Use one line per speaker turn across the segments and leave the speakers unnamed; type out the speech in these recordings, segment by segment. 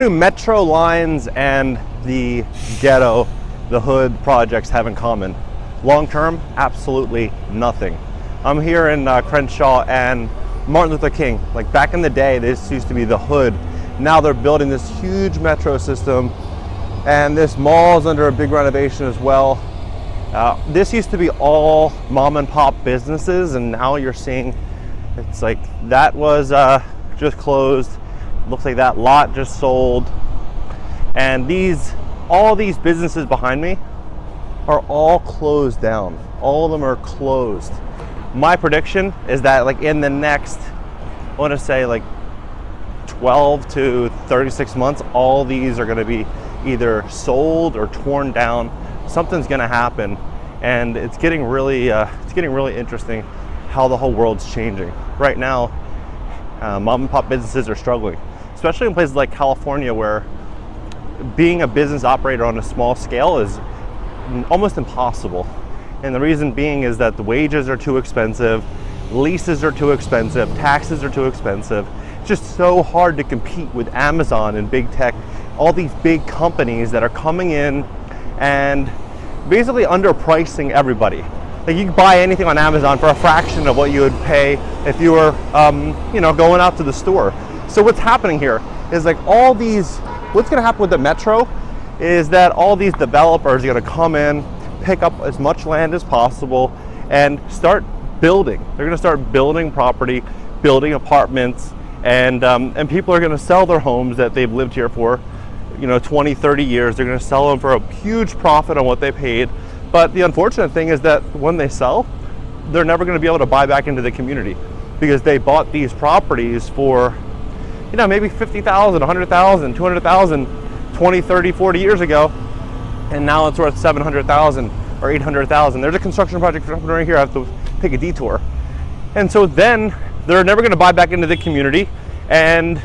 Metro lines and the ghetto, the hood projects have in common? Long term, absolutely nothing. I'm here in Crenshaw and Martin Luther King. Like back in the day, this used to be the hood. Now they're building this huge metro system, and this mall's under a big renovation as well. This used to be all mom and pop businesses, and now you're seeing it's like that was just closed. Looks like that lot just sold. And all these businesses behind me are all closed down. All of them are closed. My prediction is that like in the next, I want to say like 12 to 36 months, all these are going to be either sold or torn down. Something's going to happen, and it's getting really interesting how the whole world's changing. Right now, mom and pop businesses are struggling, especially in places like California, where being a business operator on a small scale is almost impossible. And the reason being is that the wages are too expensive, leases are too expensive, taxes are too expensive. It's just so hard to compete with Amazon and big tech, all these big companies that are coming in and basically underpricing everybody. Like you can buy anything on Amazon for a fraction of what you would pay if you were going out to the store. So what's happening here is like what's going to happen with the metro is that all these developers are going to come in, pick up as much land as possible, and start building. They're going to start building property, building apartments, and people are going to sell their homes that they've lived here for 20, 30 years. They're going to sell them for a huge profit on what they paid. But the unfortunate thing is that when they sell, they're never going to be able to buy back into the community, because they bought these properties for maybe 50,000, 100,000, 200,000 20, 30, 40 years ago, and now it's worth 700,000 or 800,000. There's a construction project right here. I have to take a detour. And so then they're never going to buy back into the community, and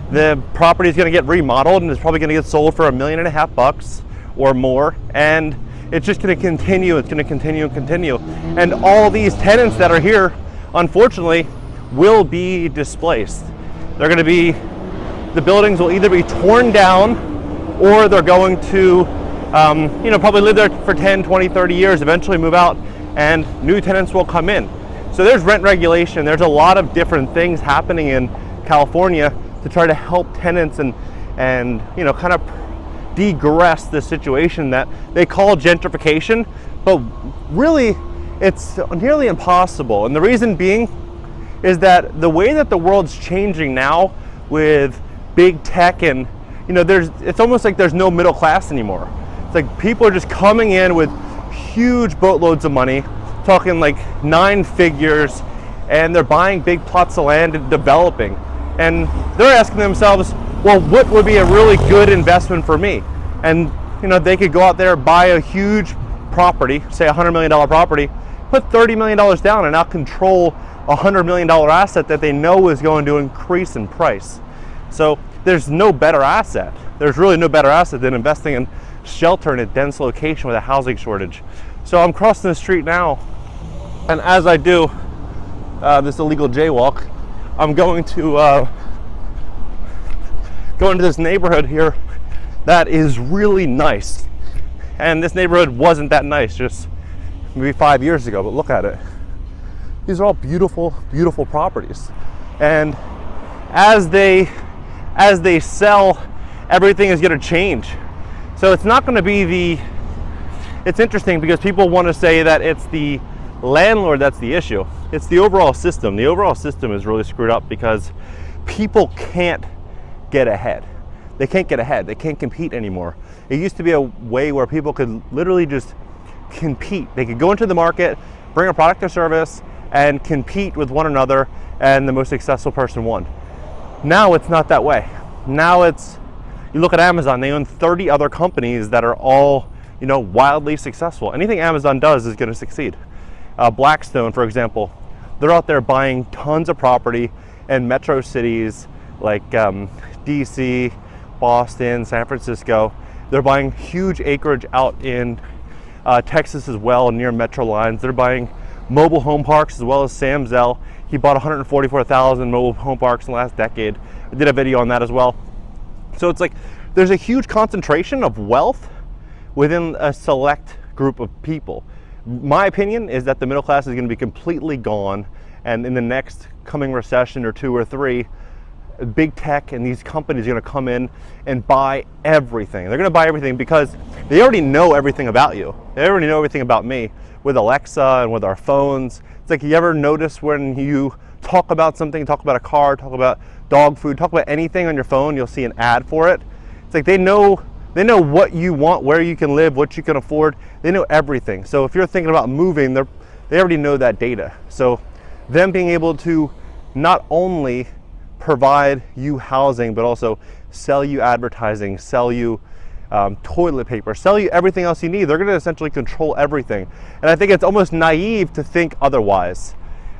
the property is going to get remodeled, and it's probably going to get sold for $1.5 million or more, and it's just going to continue. It's going to continue and continue. And all these tenants that are here, unfortunately, will be displaced. They're going to be, the buildings will either be torn down, or they're going to, probably live there for 10, 20, 30 years, eventually move out, and new tenants will come in. So there's rent regulation. There's a lot of different things happening in California to try to help tenants and kind of degress the situation that they call gentrification, but really it's nearly impossible. And the reason being is that the way that the world's changing now with big tech, and it's almost like there's no middle class anymore. It's like people are just coming in with huge boatloads of money, talking like 9 figures, and they're buying big plots of land and developing. And they're asking themselves, well, what would be a really good investment for me? And they could go out there, buy a huge property, say $100 million property, put $30 million down, and now control a $100 million asset that they know is going to increase in price. So there's no better asset. There's really no better asset than investing in shelter in a dense location with a housing shortage. So I'm crossing the street now, and as I do this illegal jaywalk, I'm going to go into this neighborhood here that is really nice. And this neighborhood wasn't that nice just maybe 5 years ago, but look at it. These are all beautiful, beautiful properties. And as they sell, everything is going to change. So it's not going to be it's interesting because people want to say that it's the landlord that's the issue. It's the overall system. The overall system is really screwed up because people can't get ahead. They can't get ahead. They can't compete anymore. It used to be a way where people could literally just compete. They could go into the market, bring a product or service, and compete with one another, and the most successful person won. Now it's not that way. Now you look at Amazon, they own 30 other companies that are all, wildly successful. Anything Amazon does is going to succeed. Blackstone, for example, they're out there buying tons of property in metro cities like DC, Boston, San Francisco. They're buying huge acreage out in Texas as well, near metro lines. They're buying mobile home parks as well as Sam Zell. He bought 144,000 mobile home parks in the last decade. I did a video on that as well. So it's like there's a huge concentration of wealth within a select group of people. My opinion is that the middle class is going to be completely gone, and in the next coming recession or 2 or 3, big tech and these companies are going to come in and buy everything. They're going to buy everything because they already know everything about you. They already know everything about me with Alexa and with our phones. It's like, you ever notice when you talk about something, talk about a car, talk about dog food, talk about anything on your phone, you'll see an ad for it. It's like they know what you want, where you can live, what you can afford. They know everything. So if you're thinking about moving, they already know that data. So them being able to not only provide you housing, but also sell you advertising, sell you toilet paper, sell you everything else you need. They're going to essentially control everything. And I think it's almost naive to think otherwise.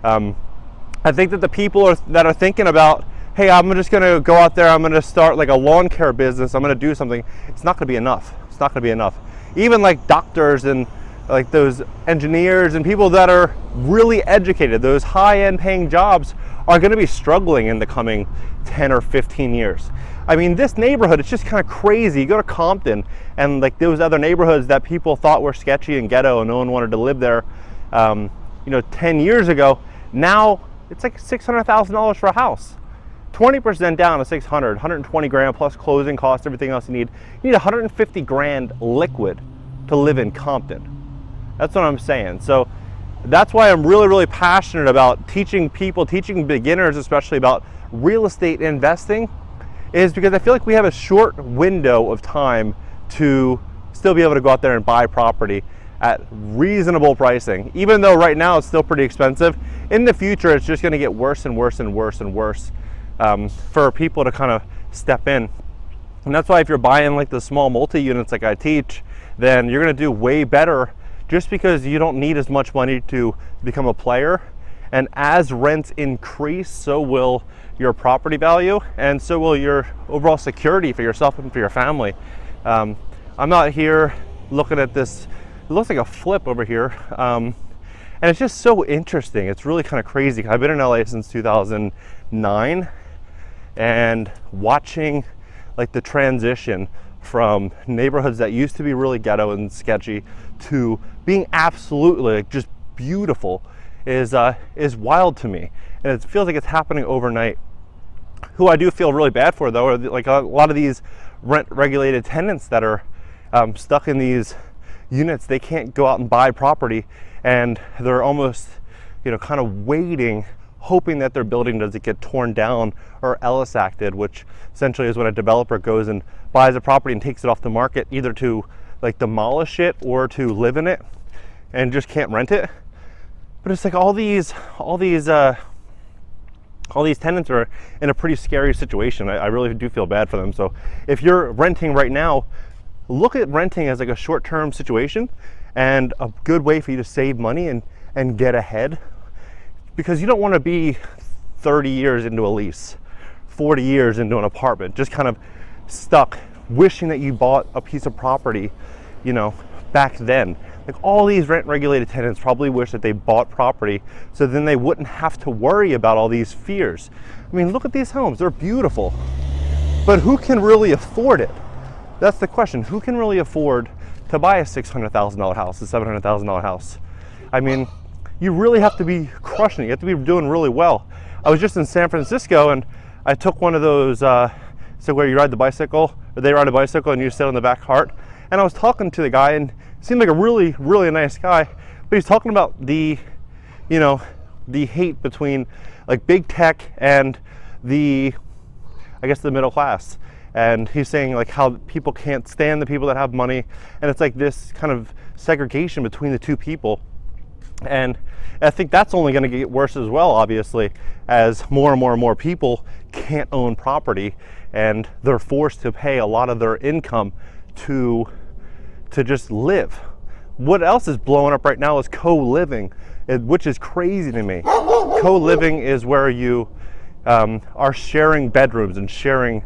I think that the people that are thinking about, hey, I'm just going to go out there, I'm going to start like a lawn care business, I'm going to do something, it's not going to be enough. It's not going to be enough. Even like doctors and like those engineers and people that are really educated, those high-end paying jobs, are going to be struggling in the coming 10 or 15 years. I mean, this neighborhood, it's just kind of crazy. You go to Compton and like those other neighborhoods that people thought were sketchy and ghetto and no one wanted to live there, 10 years ago, now it's like $600,000 for a house. 20% down to 600, 120 grand plus closing costs, everything else you need. You need 150 grand liquid to live in Compton. That's what I'm saying. So that's why I'm really, really passionate about teaching people, teaching beginners especially, about real estate investing, is because I feel like we have a short window of time to still be able to go out there and buy property at reasonable pricing. Even though right now it's still pretty expensive, in the future it's just going to get worse and worse and worse and worse for people to kind of step in. And that's why if you're buying like the small multi-units like I teach, then you're going to do way better, just because you don't need as much money to become a player. And as rents increase, so will your property value, and so will your overall security for yourself and for your family. I'm out here looking at this, it looks like a flip over here, and it's just so interesting. It's really kind of crazy. I've been in LA since 2009, and watching like the transition from neighborhoods that used to be really ghetto and sketchy to being absolutely like just beautiful is wild to me, and it feels like it's happening overnight. Who I do feel really bad for though are like a lot of these rent regulated tenants that are stuck in these units. They can't go out and buy property, and they're almost kind of waiting, hoping that their building doesn't get torn down or Ellis acted, which essentially is when a developer goes and buys a property and takes it off the market, either to like demolish it or to live in it, and just can't rent it. But it's like all these tenants are in a pretty scary situation. I really do feel bad for them. So if you're renting right now, look at renting as like a short-term situation and a good way for you to save money and get ahead, because you don't want to be 30 years into a lease, 40 years into an apartment, just kind of stuck wishing that you bought a piece of property, back then. Like all these rent regulated tenants probably wish that they bought property, so then they wouldn't have to worry about all these fears. I mean, look at these homes, they're beautiful, but who can really afford it? That's the question. Who can really afford to buy a $600,000 house, a $700,000 house? I mean, you really have to be crushing it. You have to be doing really well. I was just in San Francisco and I took one of those, so where you ride the bicycle, or they ride a bicycle and you sit on the back cart. And I was talking to the guy, and he seemed like a really, really nice guy, but he's talking about the hate between like big tech and the middle class. And he's saying like how people can't stand the people that have money, and it's like this kind of segregation between the two people. And I think that's only going to get worse as well, obviously, as more and more and more people can't own property and they're forced to pay a lot of their income to just live. What else is blowing up right now is co-living, which is crazy to me. Co-living is where you are sharing bedrooms and sharing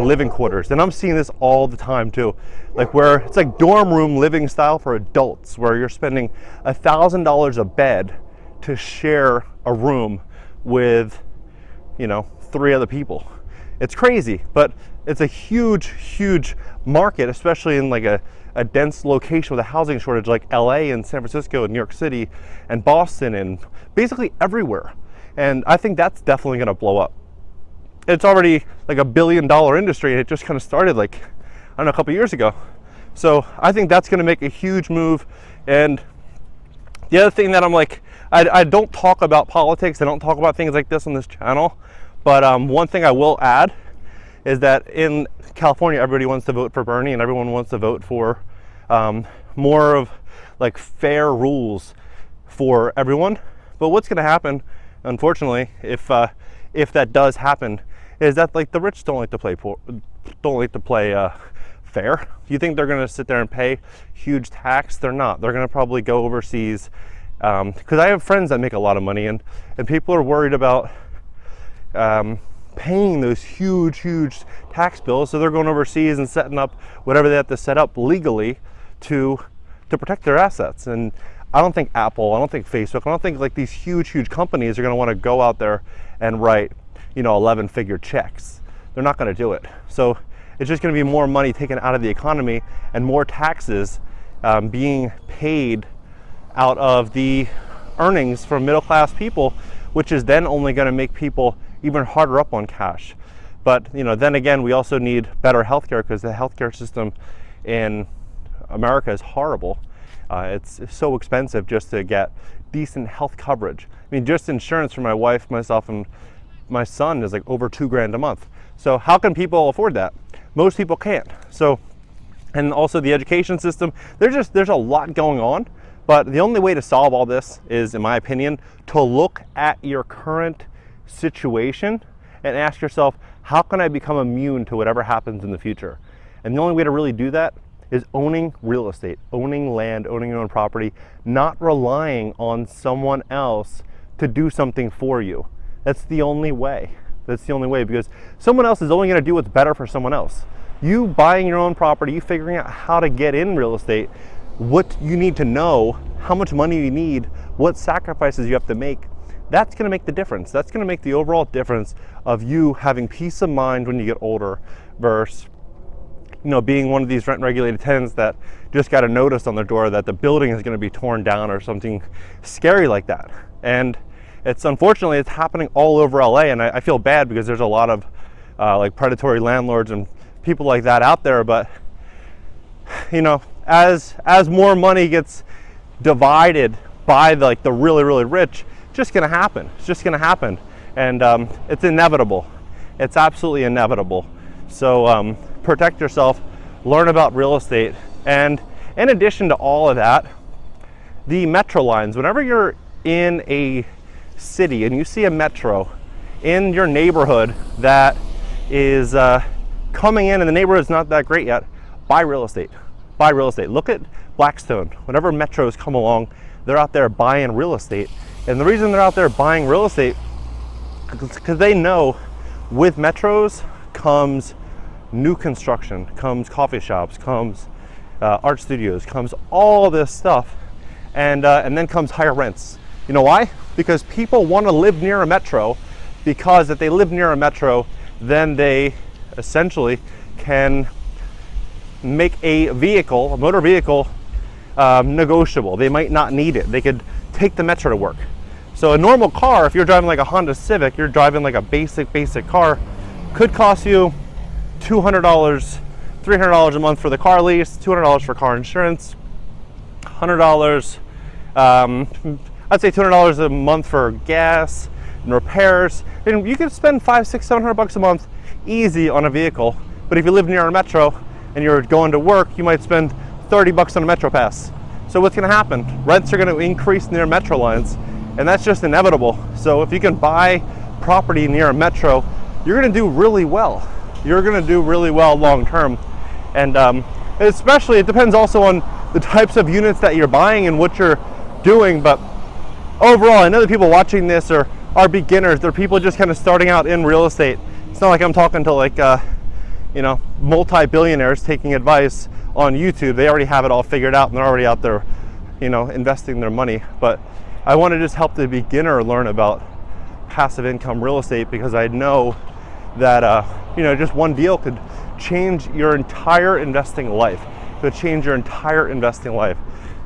living quarters, and I'm seeing this all the time too, like where it's like dorm room living style for adults, where you're spending $1,000 a bed to share a room with 3 other people. It's crazy, but it's a huge market, especially in like a dense location with a housing shortage like LA and San Francisco and New York City and Boston and basically everywhere. And I think that's definitely going to blow up. It's already like $1 billion industry, and it just kind of started like, I don't know, a couple years ago. So I think that's going to make a huge move. And the other thing that I'm like, I don't talk about politics, I don't talk about things like this on this channel, but one thing I will add is that in California, everybody wants to vote for Bernie, and everyone wants to vote for more of like fair rules for everyone. But what's going to happen, unfortunately, if that does happen, is that like the rich don't like to play fair. You think they're going to sit there and pay huge tax? They're not. They're going to probably go overseas, because I have friends that make a lot of money, and people are worried about paying those huge tax bills, so they're going overseas and setting up whatever they have to set up legally to protect their assets. And I don't think Apple, I don't think Facebook, I don't think like these huge companies are going to want to go out there and write, 11-figure checks. They're not going to do it. So it's just going to be more money taken out of the economy and more taxes being paid out of the earnings from middle-class people, which is then only going to make people even harder up on cash. But then again, we also need better healthcare, because the healthcare system in America is horrible. It's so expensive just to get decent health coverage. I mean, just insurance for my wife, myself, and my son is like over $2,000 a month. So how can people afford that? Most people can't. So, and also the education system, there's a lot going on. But the only way to solve all this is, in my opinion, to look at your current situation and ask yourself, how can I become immune to whatever happens in the future? And the only way to really do that is owning real estate, owning land, owning your own property, not relying on someone else to do something for you. That's the only way. That's the only way, because someone else is only going to do what's better for someone else. You buying your own property, you figuring out how to get in real estate, what you need to know, how much money you need, what sacrifices you have to make, that's going to make the difference. That's going to make the overall difference of you having peace of mind when you get older versus being one of these rent-regulated tenants that just got a notice on their door that the building is going to be torn down or something scary like that. And unfortunately, it's happening all over LA, and I feel bad because there's a lot of like predatory landlords and people like that out there. But as more money gets divided by the really rich, it's just going to happen. It's just going to happen, and it's inevitable. It's absolutely inevitable. So protect yourself, learn about real estate, and in addition to all of that, the metro lines. Whenever you're in a city and you see a metro in your neighborhood that is coming in and the neighborhood's not that great yet, buy real estate. Buy real estate. Look at Blackstone. Whenever metros come along, they're out there buying real estate. And the reason they're out there buying real estate is because they know with metros comes new construction, comes coffee shops, comes art studios, comes all this stuff, and then comes higher rents. You know why? Because people want to live near a metro, because if they live near a metro, then they essentially can make a motor vehicle negotiable. They might not need it. They could take the metro to work. So a normal car, if you're driving like a Honda Civic, you're driving like a basic car, could cost you $200, $300 a month for the car lease, $200 for car insurance, $100, I'd say $200 a month for gas and repairs. And you could spend $500, $600, $700 a month easy on a vehicle. But if you live near a metro and you're going to work, you might spend $30 on a metro pass. So what's going to happen? Rents are going to increase near metro lines, and that's just inevitable. So if you can buy property near a metro, you're going to do really well. You're going to do really well long term. And especially, it depends also on the types of units that you're buying and what you're doing. But overall, I know that people watching this are beginners. They're people just kind of starting out in real estate. It's not like I'm talking to like multi-billionaires taking advice on YouTube. They already have it all figured out and they're already out there, investing their money. But I want to just help the beginner learn about passive income real estate, because I know that you know, just one deal could change your entire investing life. Could change your entire investing life.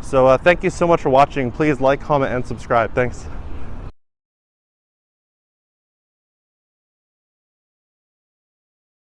So thank you so much for watching. Please like, comment, and subscribe. Thanks.